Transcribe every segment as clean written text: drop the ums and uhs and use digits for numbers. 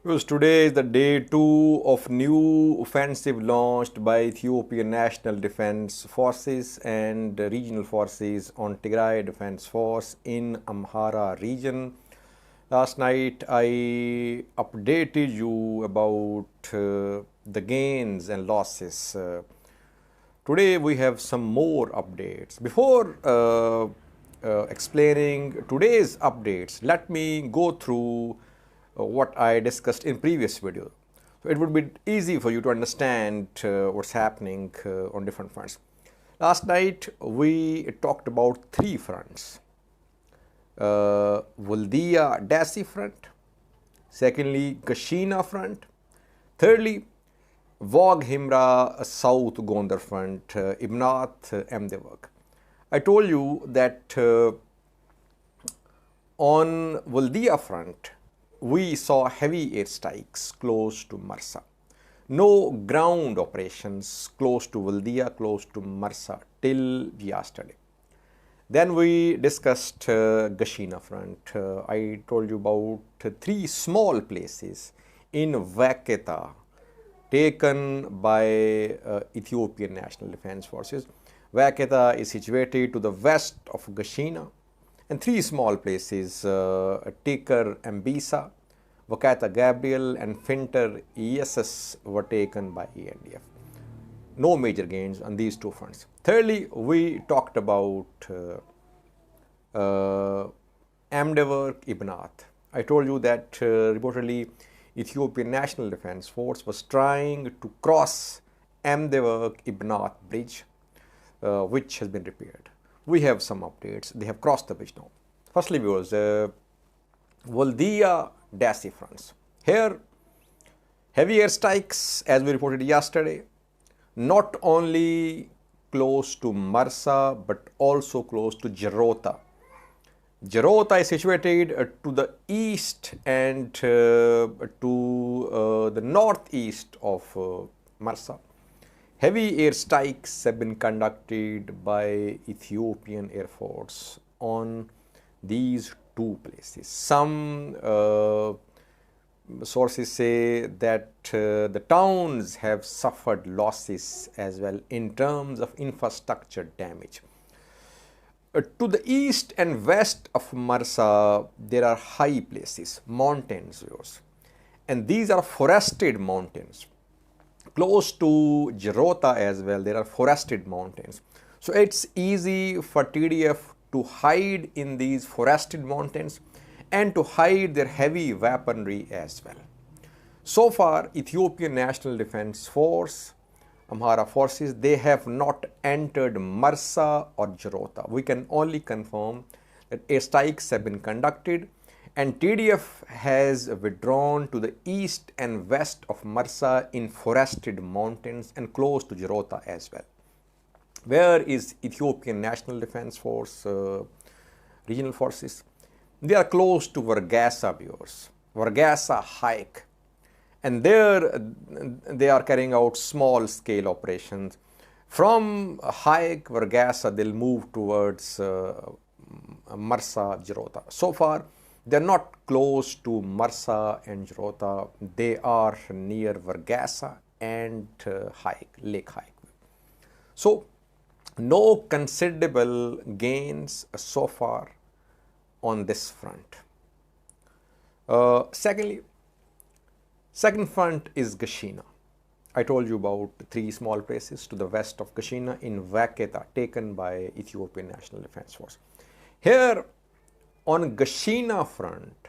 Because today is the day 2 of new offensive launched by Ethiopian National Defense Forces and regional forces on Tigray Defense Force in Amhara region. Last night I updated you about the gains and losses. Today we have some more updates. Before explaining today's updates, let me go through what I discussed in previous video. So it would be easy for you to understand what's happening on different fronts. Last night we talked about 3 fronts. Waldia Dasi front, secondly Gashina front, thirdly Vog Himra South Gondar front, Ibnath Amdevak. I told you that on Waldia front we saw heavy airstrikes close to Marsa. No ground operations close to Waldia, close to Marsa till yesterday. Then we discussed Gashina front. I told you about 3 small places in Vaketa taken by Ethiopian National Defense Forces. Vaketa is situated to the west of Gashina, and 3 small places, Tikar Ambisa, Vakata Gabriel and Finter ESS were taken by ENDF. No major gains on these 2 fronts. Thirdly, we talked about Amdevar Ibnath. I told you that reportedly Ethiopian National Defense Force was trying to cross Amdevar Ibnath bridge, which has been repaired. We have some updates. They have crossed the bridge now. Firstly, viewers, Waldia Dasi fronts. Here, heavy airstrikes, as we reported yesterday, not only close to Marsa but also close to Jarota. Jarota is situated to the east and to the northeast of Marsa. Heavy airstrikes have been conducted by Ethiopian Air Force on these 2 places. Some sources say that the towns have suffered losses as well in terms of infrastructure damage. To the east and west of Marsa, there are high places, mountains, and these are forested mountains. Close to Jarota as well, there are forested mountains. So it's easy for TDF to hide in these forested mountains and to hide their heavy weaponry as well. So far, Ethiopian National Defense Force, Amhara forces, they have not entered Marsa or Jarota. We can only confirm that airstrikes have been conducted and TDF has withdrawn to the east and west of Marsa in forested mountains and close to Jarota as well. Where is Ethiopian National Defense Force regional forces? They are close to Vargasa, viewers. Vargasa hike. And there they are carrying out small scale operations. From hike Vargasa, they'll move towards Marsa, Jarota. So far, they're not close to Marsa and Jarota. They are near Vargasa and Lake Hike. So, no considerable gains so far on this front. Second front is Gashina. I told you about 3 small places to the west of Gashina in Vaketa taken by Ethiopian National Defense Force. Here on Gashina front,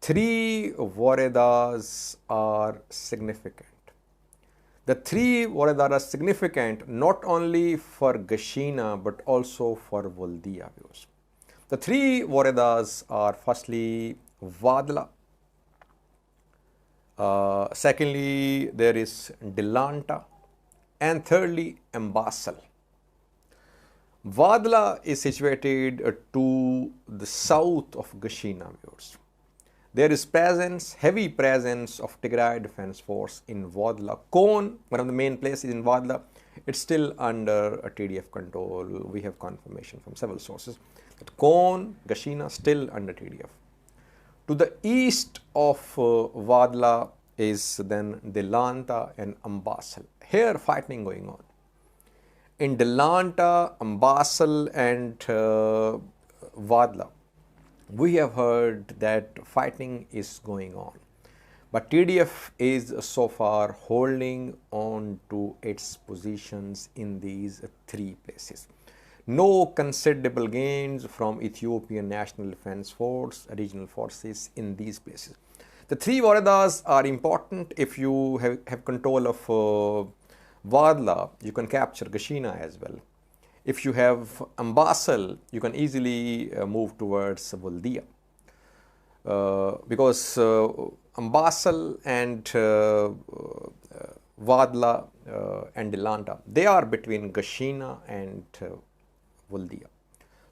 3 Waredas are significant. The 3 Waredas are significant not only for Gashina but also for Waldia. The 3 Waredas are firstly Vadla, secondly there is Dilanta, and thirdly Ambasal. Vadla is situated to the south of Gashina, viewers. There is heavy presence of Tigray Defense Force in Vadla. Kon, one of the main places in Vadla, it's still under a TDF control. We have confirmation from several sources that Kon, Gashina, still under TDF. To the east of Wadla is then Delanta and Ambasal. Here fighting going on. In Delanta, Ambasal and Wadla, we have heard that fighting is going on. But TDF is so far holding on to its positions in these three places. No considerable gains from Ethiopian National Defense Force, regional forces in these places. The three Waradas are important. If you have control of Wadla, you can capture Gashina as well. If you have Ambasal, you can easily move towards Waldia. Because Ambasal and Wadla and Delanta, they are between Gashina and Waldia.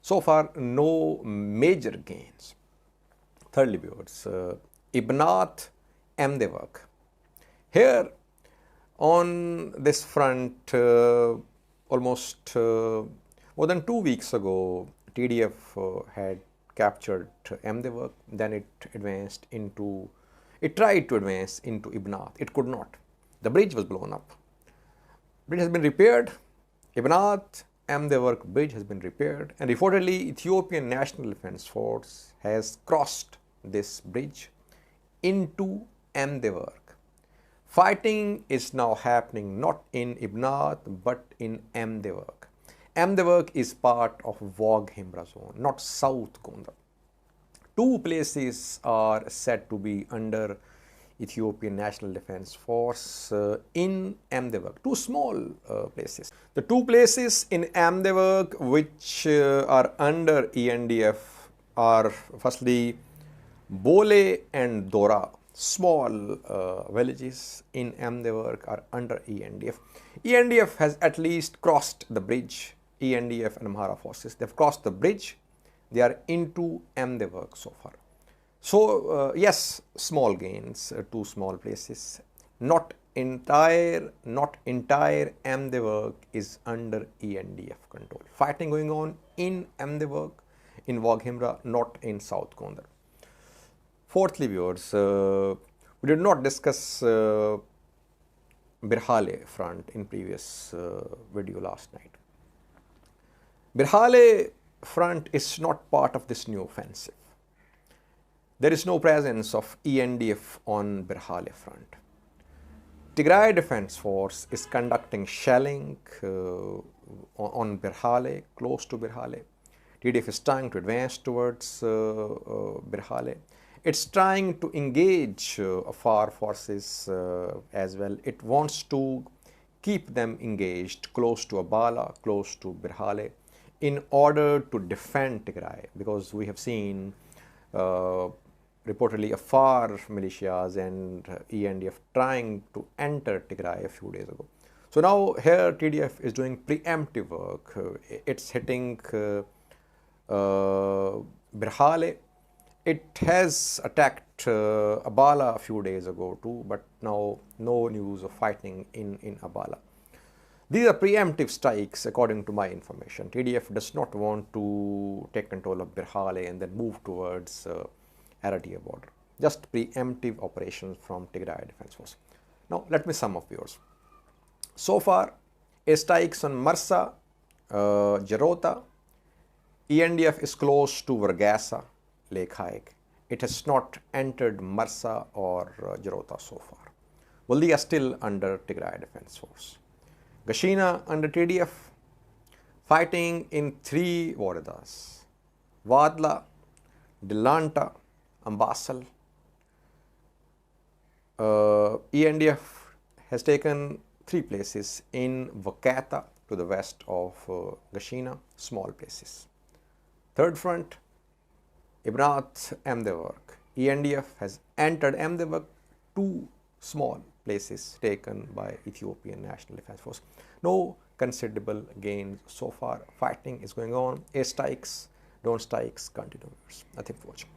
So far, no major gains. Thirdly, viewers, Ibnath Amdevak. Here on this front, almost more than 2 weeks ago, TDF had captured Amdevak, then it tried to advance into Ibnath. It could not. The bridge was blown up. Bridge has been repaired. Ibnath Amdevak bridge has been repaired, and reportedly Ethiopian National Defense Force has crossed this bridge into Amdevak. Fighting is now happening not in Ibnath but in Amdevak. Amdevak is part of Waghimra zone, not South Gondar. Two places are said to be under Ethiopian National Defense Force in Amdevak, two small places. The two places in Amdevak which are under ENDF are firstly Bole and Dora. Small villages in Amdevak are under ENDF. ENDF has at least crossed the bridge. ENDF and Amhara forces, they have crossed the bridge. They are into Amdevak so far. So yes, small gains, two small places. Not entire Amdevak is under ENDF control. Fighting going on in Amdevak, in Waghimra, not in South Gondar. Fourthly, viewers, we did not discuss Birhale front in previous video last night. Birhale front is not part of this new offensive. There is no presence of ENDF on Birhale front. Tigray Defense Force is conducting shelling on Birhale, close to Birhale. TDF is trying to advance towards Birhale. It's trying to engage Afar forces as well. It wants to keep them engaged close to Abala, close to Birhale, in order to defend Tigray, because we have seen reportedly Afar militias and ENDF trying to enter Tigray a few days ago. So now here TDF is doing preemptive work. It's hitting Birhale. It has attacked Abala a few days ago too, but now no news of fighting in Abala. These are preemptive strikes according to my information. TDF does not want to take control of Birhale and then move towards Eritrea border. Just preemptive operations from Tigray Defense Force. Now let me sum up, viewers. So far, strikes on Marsa, Jarota, ENDF is close to Vargasa, Lake Hayek. It has not entered Marsa or Jarota so far. Waldia still under Tigray Defense Force. Gashina under TDF, fighting in three Waradas: Wadla, Delanta, Ambasal. ENDF has taken three places in Vakata to the west of Gashina, small places. Third front, Ibnath Amdevak. ENDF has entered Amdevak, two small places taken by Ethiopian National Defense Force. No considerable gains so far. Fighting is going on. Airstrikes, drone strikes continue. Nothing for watching.